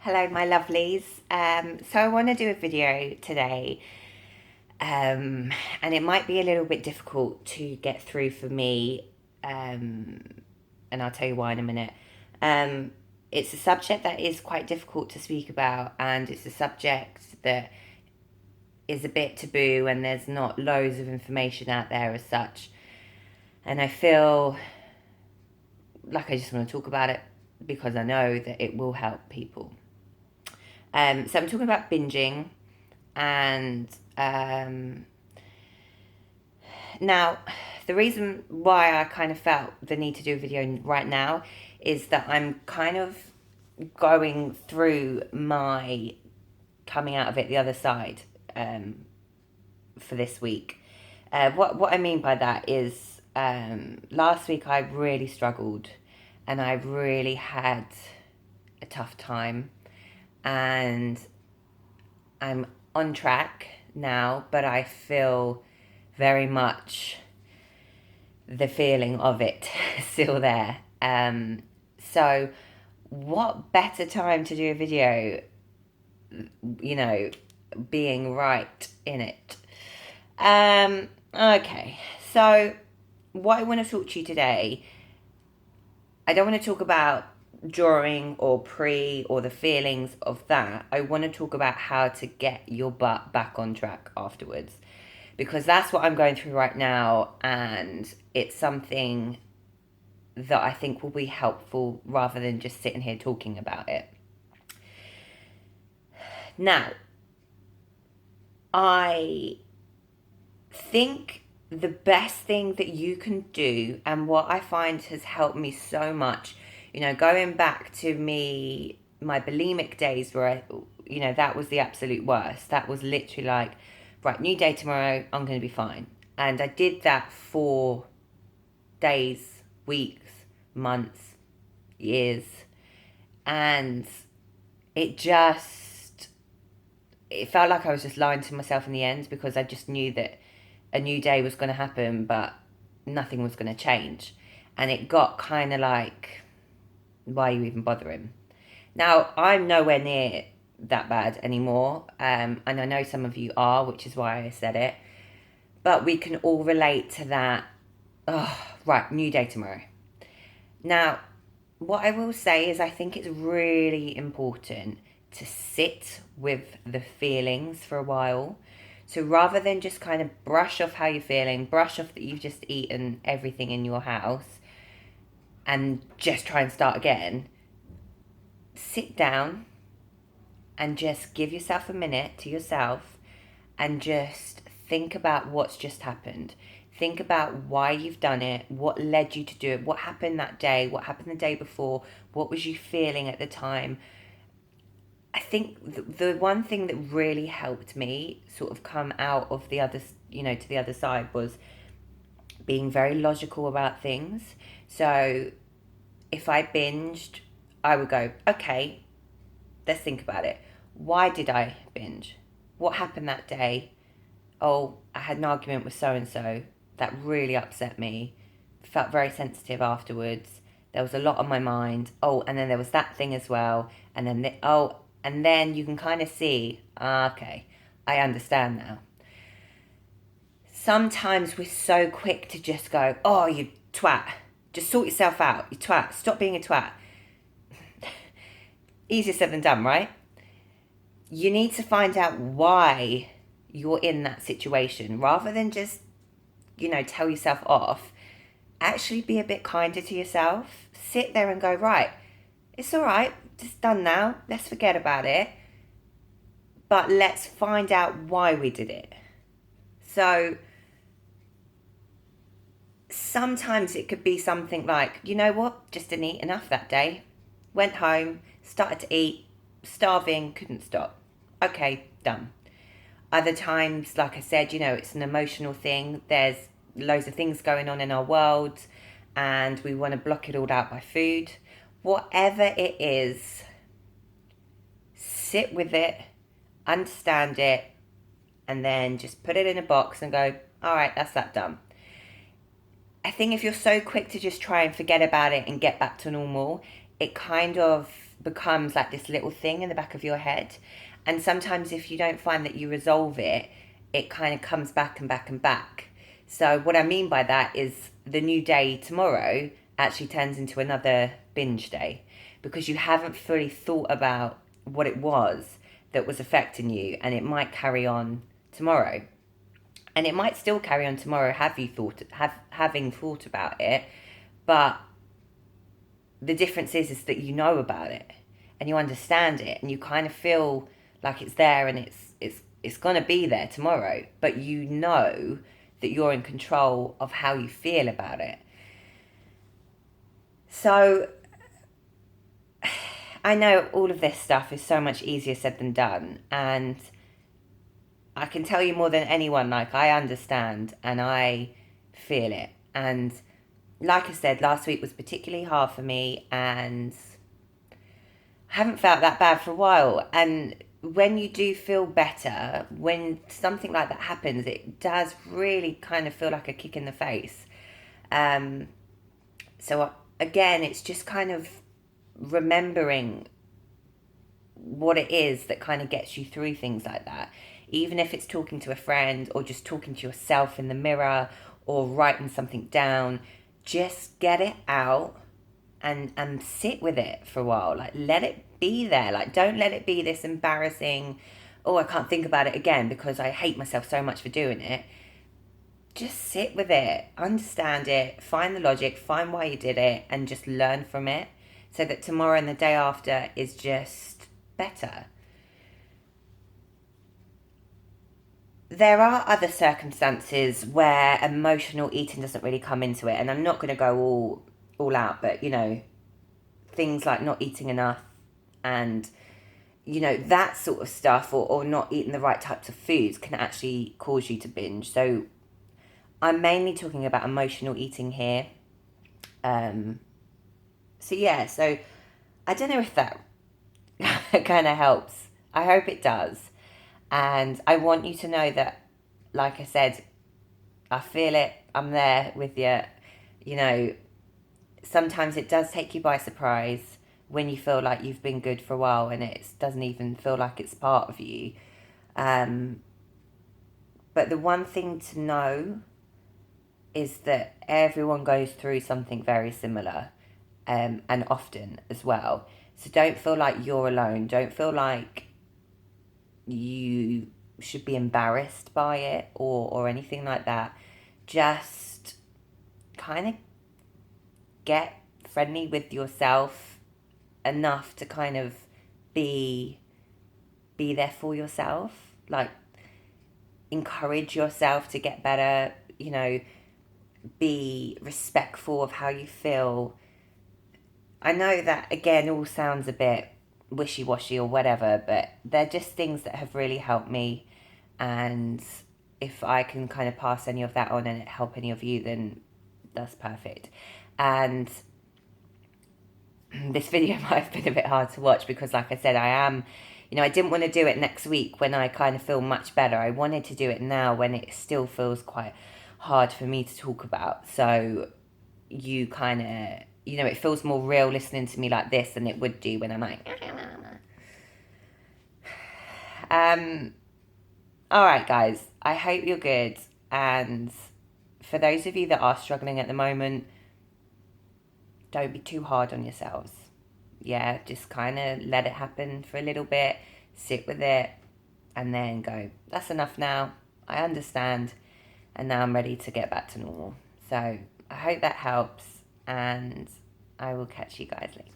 Hello, my lovelies. So I want to do a video today, and it might be a little bit difficult to get through for me, and I'll tell you why in a minute. Um, it's a subject that is quite difficult to speak about, and it's a subject that is a bit taboo, and there's not loads of information out there as such. And I feel like I just want to talk about it because I know that it will help people. So I'm talking about binging, and now the reason why I kind of felt the need to do a video right now is that I'm kind of going through my coming out of it the other side for this week. What I mean by that is last week I really struggled and I really had a tough time, and I'm on track now, but I feel very much the feeling of it still there. So, what better time to do a video, you know, being right in it? Okay, so what I want to talk to you today, I don't want to talk about during or pre or the feelings of that. I want to talk about how to get your butt back on track afterwards, because that's what I'm going through right now, and it's something that I think will be helpful rather than just sitting here talking about it. Now, I think the best thing that you can do, and what I find has helped me so much, going back to my bulimic days where that was the absolute worst. That was literally like, right, new day tomorrow, I'm going to be fine. And I did that for days, weeks, months, years. And it it felt like I was just lying to myself in the end, because I just knew that a new day was going to happen, but nothing was going to change. And it got kind of like, why are you even bothering? Now, I'm nowhere near that bad anymore. And I know some of you are, which is why I said it. But we can all relate to that. Oh, right, new day tomorrow. Now, what I will say is I think it's really important to sit with the feelings for a while. So rather than just kind of brush off how you're feeling, brush off that you've just eaten everything in your house and just try and start again, sit down and just give yourself a minute to yourself and just think about what's just happened. Think about why you've done it, what led you to do it, what happened that day, what happened the day before, what was you feeling at the time. I think the one thing that really helped me sort of come out of the other, to the other side, was being very logical about things. So if I binged, I would go, okay, let's think about it. Why did I binge? What happened that day? Oh, I had an argument with so and so. That really upset me. Felt very sensitive afterwards. There was a lot on my mind. Oh, and then there was that thing as well. And then, and then you can kind of see, okay, I understand now. Sometimes we're so quick to just go, oh, you twat. Just sort yourself out, you twat. Stop being a twat. Easier said than done, right? You need to find out why you're in that situation rather than just, tell yourself off. Actually be a bit kinder to yourself. Sit there and go, right, it's all right, it's done now. Let's forget about it. But let's find out why we did it. So sometimes it could be something like, you know what, just didn't eat enough that day. Went home, started to eat, starving, couldn't stop. Okay, done. Other times, like I said, it's an emotional thing. There's loads of things going on in our world and we want to block it all out by food. Whatever it is, sit with it, understand it, and then just put it in a box and go, all right, that's that done. I think if you're so quick to just try and forget about it and get back to normal, it kind of becomes like this little thing in the back of your head. And sometimes if you don't find that you resolve it, it kind of comes back and back and back. So what I mean by that is the new day tomorrow actually turns into another binge day, because you haven't fully thought about what it was that was affecting you, and it might carry on tomorrow. And it might still carry on tomorrow, having thought about it, but the difference is that you know about it and you understand it, and you kind of feel like it's there, and it's going to be there tomorrow, but you know that you're in control of how you feel about it. So I know all of this stuff is so much easier said than done, and I can tell you more than anyone, like, I understand and I feel it. And like I said, last week was particularly hard for me, and I haven't felt that bad for a while. And when you do feel better, when something like that happens, it does really kind of feel like a kick in the face. So again, it's just kind of remembering what it is that kind of gets you through things like that. Even if it's talking to a friend or just talking to yourself in the mirror or writing something down, just get it out and sit with it for a while. Like, let it be there. Like, don't let it be this embarrassing, oh, I can't think about it again because I hate myself so much for doing it. Just sit with it, understand it, find the logic, find why you did it, and just learn from it, so that tomorrow and the day after is just better. There are other circumstances where emotional eating doesn't really come into it, and I'm not going to go all out, but things like not eating enough, and that sort of stuff, or not eating the right types of foods can actually cause you to binge. So I'm mainly talking about emotional eating here. So I don't know if that kind of helps. I hope it does. And I want you to know that, like I said, I feel it. I'm there with you. Sometimes it does take you by surprise when you feel like you've been good for a while and it doesn't even feel like it's part of you. But the one thing to know is that everyone goes through something very similar, and often as well. So don't feel like you're alone. Don't feel like you should be embarrassed by it or anything like that. Just kind of get friendly with yourself enough to kind of be there for yourself. Like, encourage yourself to get better, be respectful of how you feel. I know that, again, all sounds a bit wishy-washy or whatever, but they're just things that have really helped me, and if I can kind of pass any of that on and help any of you, then that's perfect. And this video might have been a bit hard to watch because, like I said, I didn't want to do it next week when I kind of feel much better. I wanted to do it now when it still feels quite hard for me to talk about. So you kind of, it feels more real listening to me like this than it would do when I'm like, all right, guys, I hope you're good. And for those of you that are struggling at the moment, don't be too hard on yourselves. Yeah, just kind of let it happen for a little bit, sit with it, and then go, that's enough now. I understand. And now I'm ready to get back to normal. So I hope that helps, and I will catch you guys later.